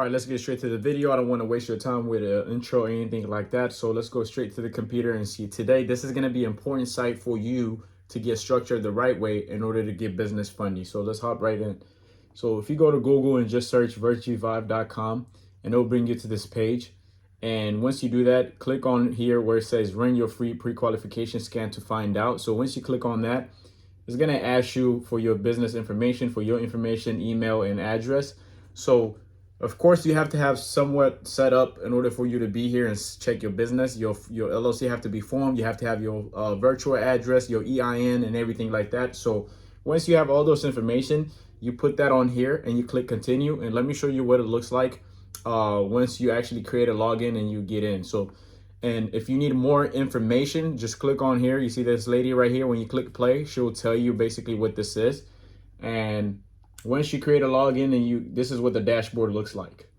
right, let's get straight to the video. I don't want to waste your time with an intro or anything like that. So let's go straight to the computer and see. Today, this is going to be an important site for you to get structured the right way in order to get business funding. So let's hop right in. So if you go to Google and just search virtuevive.com, and it'll bring you to this page. And once you do that, click on here where it says run your free pre-qualification scan to find out. So once you click on that, it's going to ask you for your business information, for your information, email, and address. So of course, you have to have somewhat set up in order for you to be here and check your business. Your LLC have to be formed. You have to have your virtual address, your EIN, and everything like that. So once you have all those information, you put that on here and you click continue. And let me show you what it looks like once you actually create a login and you get in. So, and if you need more information, just click on here. You see this lady right here. When you click play, she will tell you basically what this is. And once you create a login and this is what the dashboard looks like.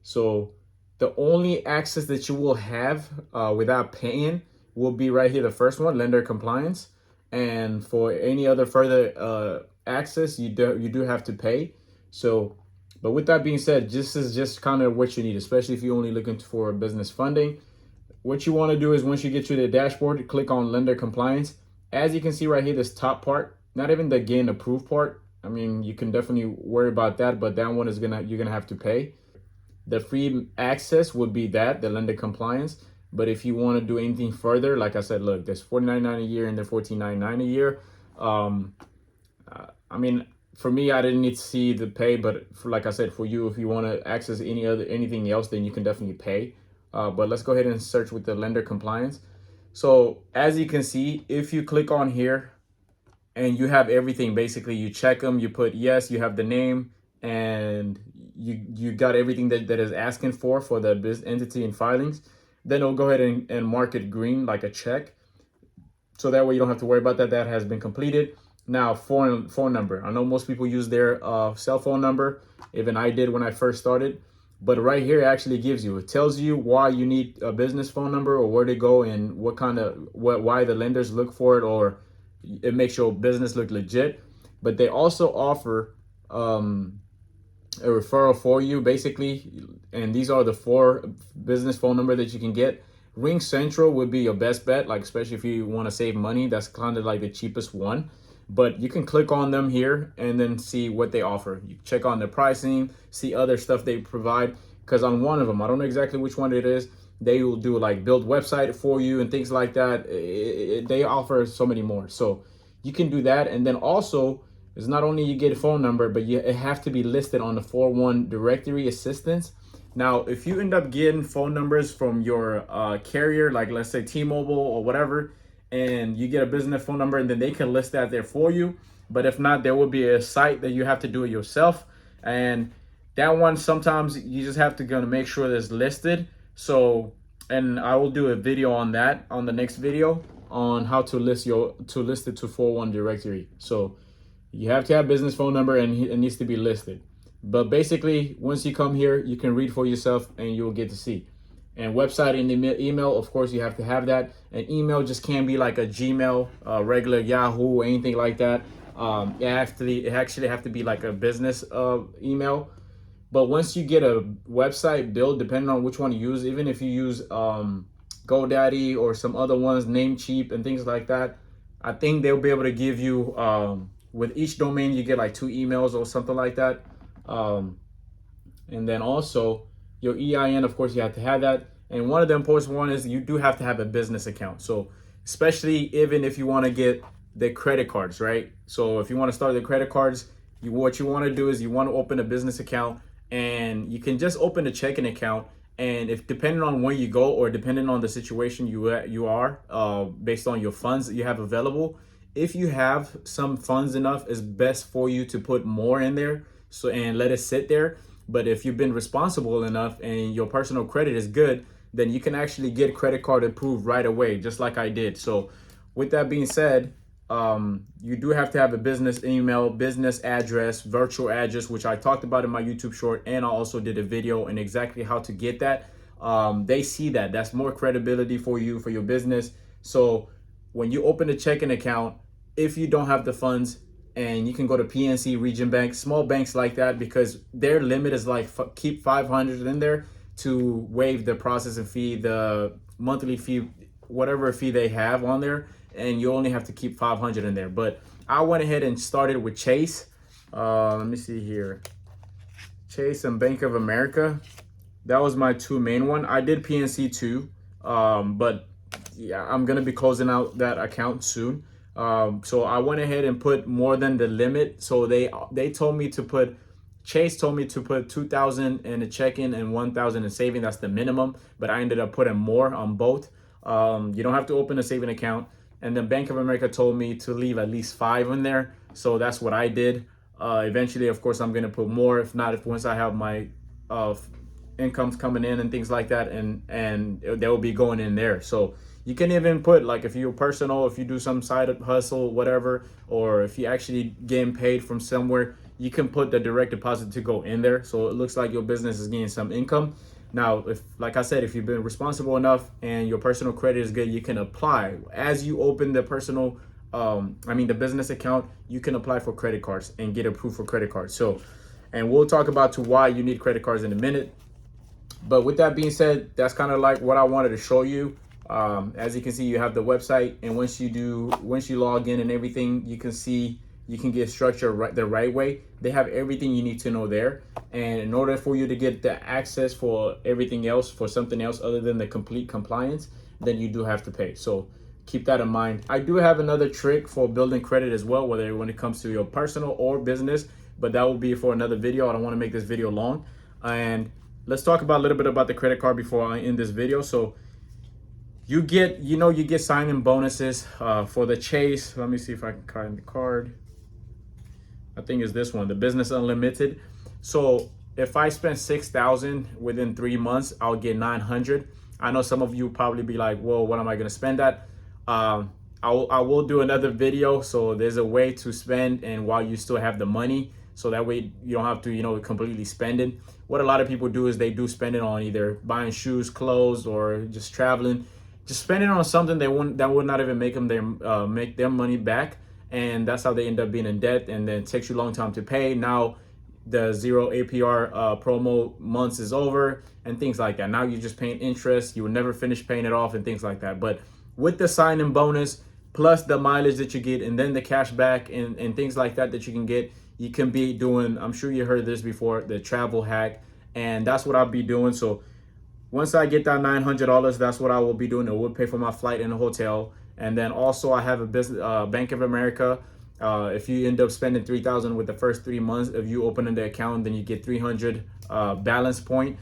So the only access that you will have without paying will be right here, the first one, lender compliance. And for any other further access, you do have to pay. So, but with that being said, this is just kind of what you need, especially if you're only looking for business funding. What you want to do is once you get to the dashboard, click on lender compliance. As you can see right here, this top part, not even the gain approved part. I mean, you can definitely worry about that, but that one is you're gonna have to pay. The free access would be that, the lender compliance. But if you want to do anything further, like I said, look, there's $49.99 a year and the $14.99 a year. I mean, for me, I didn't need to see the pay, but like I said, for you, if you want to access anything else, then you can definitely pay. But let's go ahead and search with the lender compliance. So as you can see, if you click on here, and you have everything, basically you check them, you put yes, you have the name, and you got everything that is asking for the business entity and filings. Then it'll go ahead and mark it green like a check. So that way you don't have to worry about that. That has been completed. Now phone number. I know most people use their cell phone number. Even I did when I first started. But right here it actually gives you, it tells you why you need a business phone number or where to go and why the lenders look for it, or it makes your business look legit. But they also offer a referral for you basically, and these are the 4 business phone number that you can get. RingCentral would be your best bet, like especially if you want to save money. That's kind of like the cheapest one, but you can click on them here and then see what they offer. You check on the pricing, see other stuff they provide, because on one of them, I don't know exactly which one it is, they will do like build website for you and things like that. They offer so many more. So you can do that. And then also, it's not only you get a phone number, but it have to be listed on the 401 directory assistance. Now, if you end up getting phone numbers from your carrier, like let's say T-Mobile or whatever, and you get a business phone number, and then they can list that there for you. But if not, there will be a site that you have to do it yourself. And that one, sometimes you just have to make sure that it's listed. So, and I will do a video on that on the next video on how to list it to 401 directory. So you have to have business phone number and it needs to be listed. But basically, once you come here, you can read for yourself and you'll get to see. And website and email, of course, you have to have that. And email just can't be like a Gmail, regular Yahoo, anything like that. It actually have to be like a business email. But once you get a website built, depending on which one you use, even if you use GoDaddy or some other ones, Namecheap and things like that, I think they'll be able to give you, with each domain, you get like 2 emails or something like that. And then also your EIN, of course, you have to have that. And one of the important one is you do have to have a business account. So especially even if you want to get the credit cards, right? So if you want to start the credit cards, what you want to do is you want to open a business account. And you can just open a checking account, and if depending on where you go or depending on the situation you are, based on your funds that you have available, if you have some funds enough, it's best for you to put more in there, so and let it sit there. But if you've been responsible enough and your personal credit is good, then you can actually get credit card approved right away, just like I did. So with that being said, you do have to have a business email, business address, virtual address, which I talked about in my YouTube short, and I also did a video on exactly how to get that. They see that's more credibility for you, for your business. So when you open a checking account, if you don't have the funds, and you can go to PNC, Region Bank, small banks like that, because their limit is like keep 500 in there to waive the processing fee, the monthly fee, whatever fee they have on there, and you only have to keep 500 in there. But I went ahead and started with Chase. Let me see here. Chase and Bank of America. That was my two main one. I did PNC too, but yeah, I'm gonna be closing out that account soon. So I went ahead and put more than the limit. So they told me to put, Chase told me to put 2,000 in a checking and 1,000 in saving. That's the minimum, but I ended up putting more on both. You don't have to open a saving account. And then Bank of America told me to leave at least 5 in there. So that's what I did. Eventually, of course, I'm gonna put more. If not, if once I have my incomes coming in and things like that, and they will be going in there. So you can even put, like, if you're personal, if you do some side hustle, whatever, or if you actually getting paid from somewhere, you can put the direct deposit to go in there. So it looks like your business is getting some income. Now, if, like I said, if you've been responsible enough and your personal credit is good, you can apply. As you open the personal, the business account, you can apply for credit cards and get approved for credit cards. So, and we'll talk about to why you need credit cards in a minute. But with that being said, that's kind of like what I wanted to show you. As you can see, you have the website, and once you log in and everything, you can see, you can get structured the right way. They have everything you need to know there. And in order for you to get the access for everything else, for something else other than the complete compliance, then you do have to pay. So keep that in mind. I do have another trick for building credit as well, whether when it comes to your personal or business, but that will be for another video. I don't want to make this video long. And let's talk about a little bit about the credit card before I end this video. So you get sign-in bonuses for the Chase. Let me see if I can find the card. I think it's this one, the Business Unlimited. So if I spend 6,000 within 3 months, I'll get 900. I know some of you probably be like, well, what am I gonna spend that? I will do another video. So there's a way to spend and while you still have the money. So that way you don't have to, completely spend it. What a lot of people do is they do spend it on either buying shoes, clothes, or just traveling. Just spend it on something that would not even make them make their money back. And that's how they end up being in debt, and then it takes you a long time to pay. Now the 0 APR promo months is over and things like that. Now you're just paying interest. You will never finish paying it off and things like that. But with the sign-in bonus, plus the mileage that you get, and then the cash back and things like that you can get, you can be doing, I'm sure you heard this before, the travel hack. And that's what I'll be doing. So once I get that $900, that's what I will be doing. It will pay for my flight and the hotel. And then also I have a business, Bank of America. If you end up spending 3,000 with the first 3 months of you opening the account, then you get 300 balance point.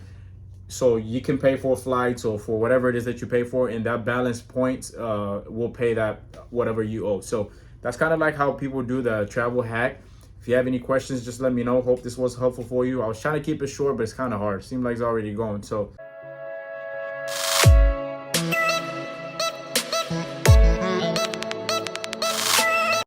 So you can pay for flights or for whatever it is that you pay for, and that balance points will pay that whatever you owe. So that's kind of like how people do the travel hack. If you have any questions, just let me know. Hope this was helpful for you. I was trying to keep it short, but it's kind of hard. Seems like it's already going. So